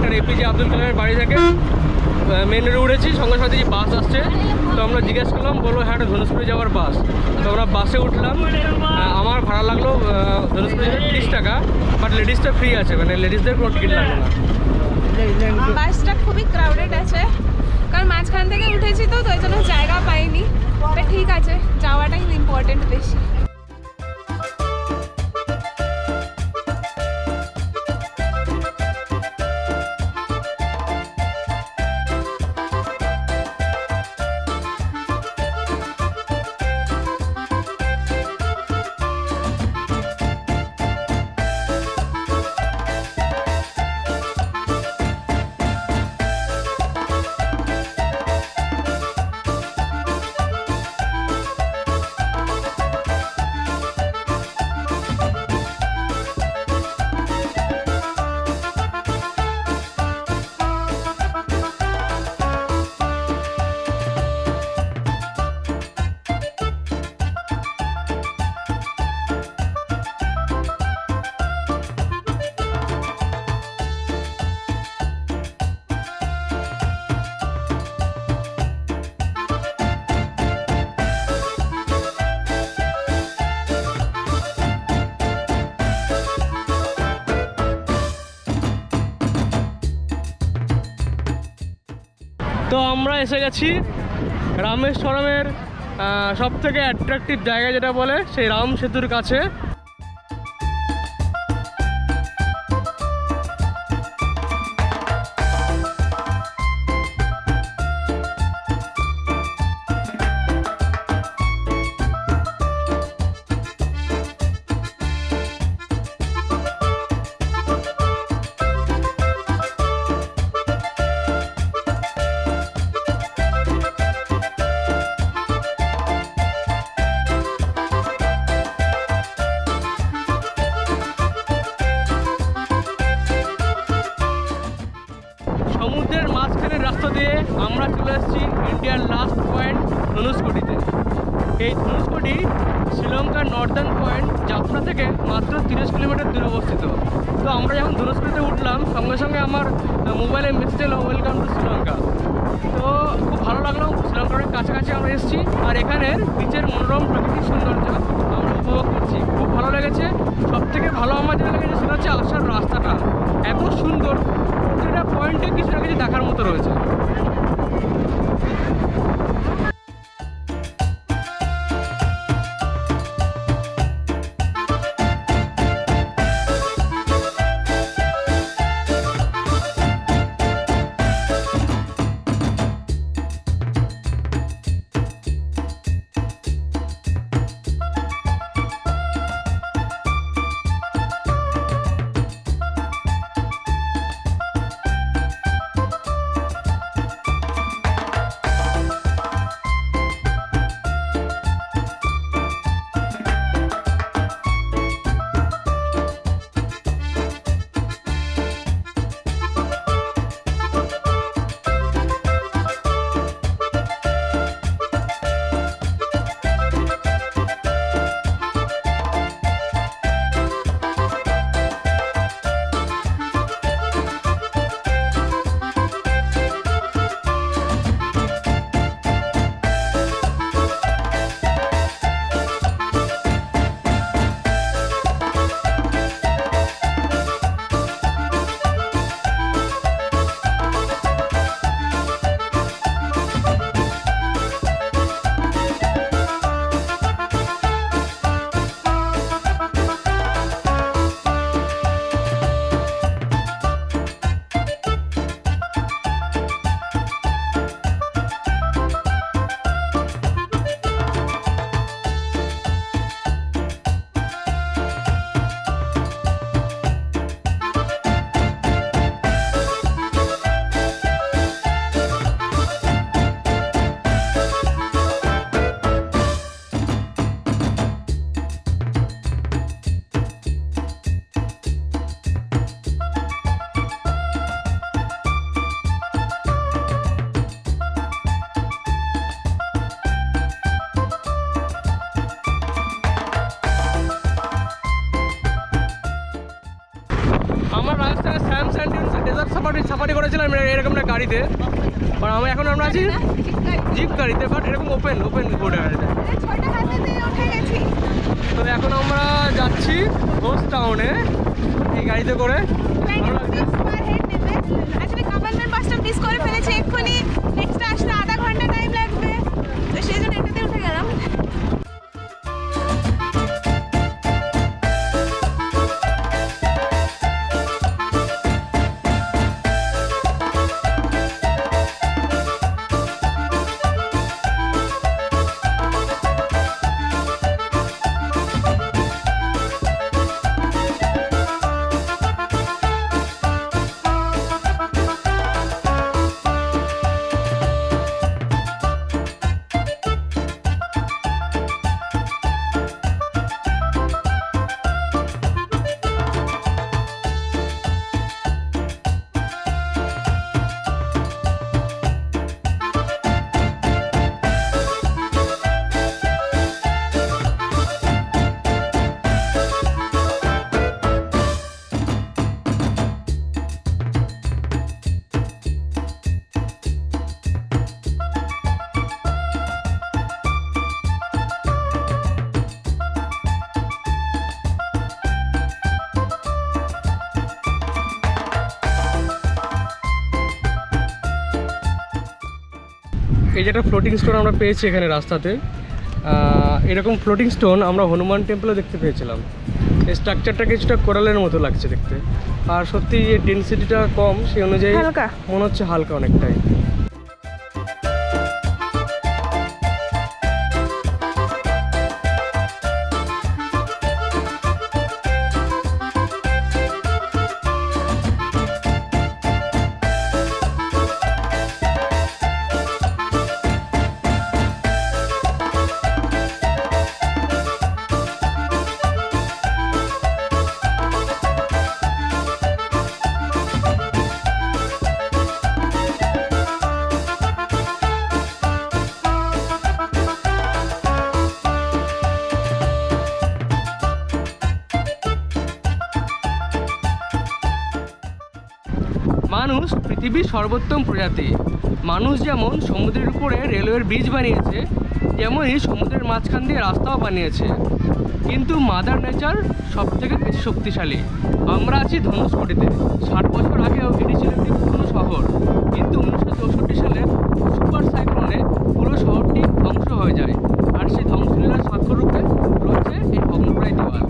Doctor APJ Abdul কালামের বাড়ি থেকে মেন রোডে উঠেছি, সঙ্গে সাথে যে বাস আসছে। তো আমরা জিজ্ঞেস করলাম, বললো হ্যাঁ একটা ধনুষকোটি যাওয়ার বাস। তো আমরা বাসে উঠলাম। আমার ভাড়া লাগলো ধনুষকোটি 30 টাকা, বাট লেডিসটা ফ্রি আছে, মানে লেডিসদের কোনো টিকিট লাগলো না। বাসটা খুবই ক্রাউডেড আছে, কারণ মাঝখান থেকে উঠেছি তো ওই জন্য জায়গা পাইনি। ঠিক আছে, যাওয়াটাই ইম্পর্টেন্ট বেশি। তো আমরা এসে গেছি রামেশ্বরমের সব থেকে অ্যাট্রাকটিভ জায়গা যেটা বলে, সেই রাম সেতুর কাছে। সমুদ্রের মাঝখানের রাস্তা দিয়ে আমরা চলে এসেছি ইন্ডিয়ার লাস্ট পয়েন্ট ধনুষকোডিতে। এই ধনুষকোডি শ্রীলঙ্কার নর্দার্ন পয়েন্ট যাত্রা থেকে মাত্র 30 কিলোমিটার দূরে অবস্থিত। তো আমরা যখন ধনুষকোডিতে উঠলাম, সঙ্গে সঙ্গে আমার মোবাইলে মেসেজ এলো, ওয়েলকাম টু শ্রীলঙ্কা। তো খুব ভালো লাগলো, শ্রীলঙ্কার অনেক কাছাকাছি আমরা এসেছি, আর এখানের বিচের মনোরম প্রাকৃতিক সৌন্দর্য আমরা উপভোগ করছি। খুব ভালো লেগেছে। সব থেকে ভালো আমার যেটা লেগেছে সেটা হচ্ছে আসার রাস্তাটা এত সুন্দর, প্রতিটা পয়েন্টে কিছু না কিছু দেখার মতো রয়েছে। আগে স্যাম স্যান্ডিউন্স ডেজার্ট সাফারি করেছিলাম এরকম একটা গাড়িতে, আর আমরা আছি জিপ গাড়িতে, বাট এরকম ওপেন ঘোড়া গাড়িতে। তো এখন আমরা যাচ্ছি ঘোষ টাউনে এই গাড়িতে করে। করে ফেলেছে এক্ষুনি, নেক্সট আসতে আধা ঘন্টা টাইম লাগবে, তো সেই জন্য এটাতে উঠে গেলাম। এই যে একটা ফ্লোটিং স্টোন আমরা পেয়েছি এখানে রাস্তাতে। এরকম ফ্লোটিং স্টোন আমরা হনুমান টেম্পলে দেখতে পেয়েছিলাম। এই স্ট্রাকচারটা কিছুটা কোরালের মতো লাগছে দেখতে, আর সত্যি এর ডেনসিটিটা কম, সেই অনুযায়ী মনে হচ্ছে হালকা অনেকটাই। মানুষ পৃথিবীর সর্বোত্তম প্রজাতি। মানুষ যেমন সমুদ্রের উপরে রেলওয়ের ব্রিজ বানিয়েছে, তেমনই সমুদ্রের মাঝখান দিয়ে রাস্তাও বানিয়েছে। কিন্তু মাদার নেচার সব থেকে বেশি শক্তিশালী। আমরা আছি ধনুষকোডিতে। 60 বছর আগেও এটি ছিল একটি পুরনো শহর, কিন্তু 1964 সালে সুপার সাইক্লোনে পুরো শহরটি ধ্বংস হয়ে যায়, আর সেই ধ্বংসলীলার স্বাক্ষর রূপে রয়েছে এই ভগ্নপ্রায় দেওয়াল।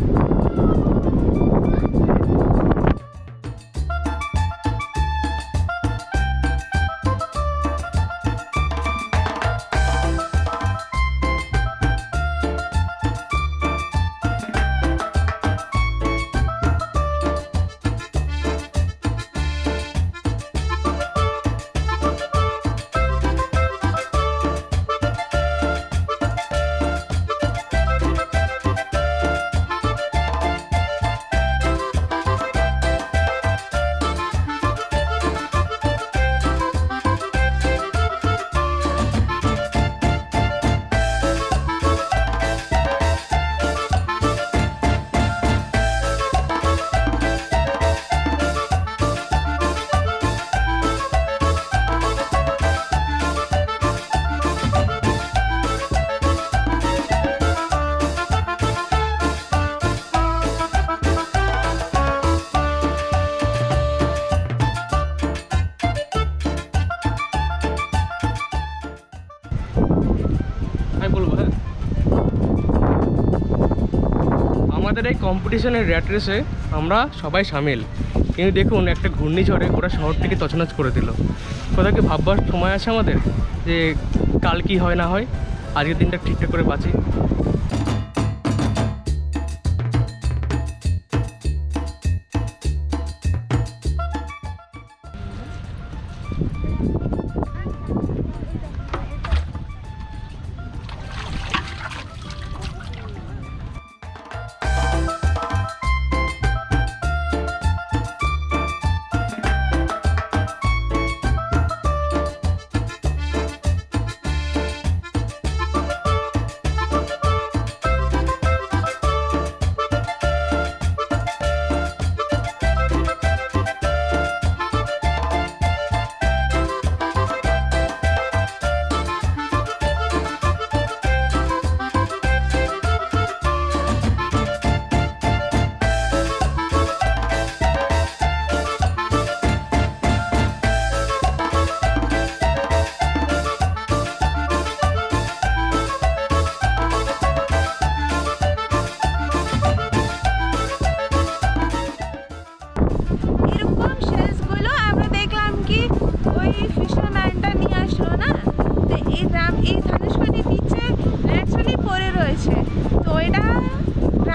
আমাদের এই কম্পিটিশনের র্যাট রেসে আমরা সবাই সামিল, কিন্তু দেখুন একটা ঘূর্ণিঝড়ে গোটা শহরটিকে তছনছ করে দিল। কোথাও কি ভাববার সময় আছে আমাদের যে কাল কি হয় না হয়, আজকের দিনটা ঠিকঠাক করে বাঁচি।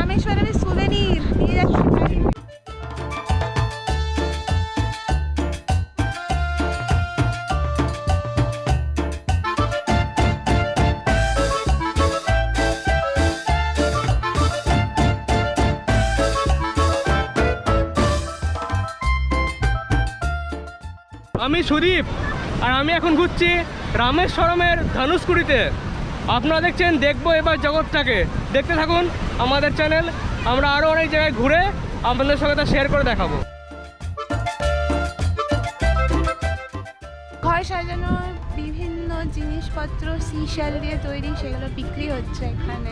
রামেশ্বরমের সুভেনির নিয়ে যাচ্ছি ভাই। আমি সুদীপ, আর আমি এখন ঘুরছি রামেশ্বরমের ধানুষকুড়িতে। আপনারা দেখছেন দেখবো এবার জগৎটাকে। দেখতে থাকুন আমাদের চ্যানেল। আমরা আরও অনেক জায়গায় ঘুরে আপনাদের সঙ্গে তা শেয়ার করে দেখাবো। ঘর সাজানোর বিভিন্ন জিনিসপত্র সিশাল দিয়ে তৈরি, সেগুলো বিক্রি হচ্ছে এখানে।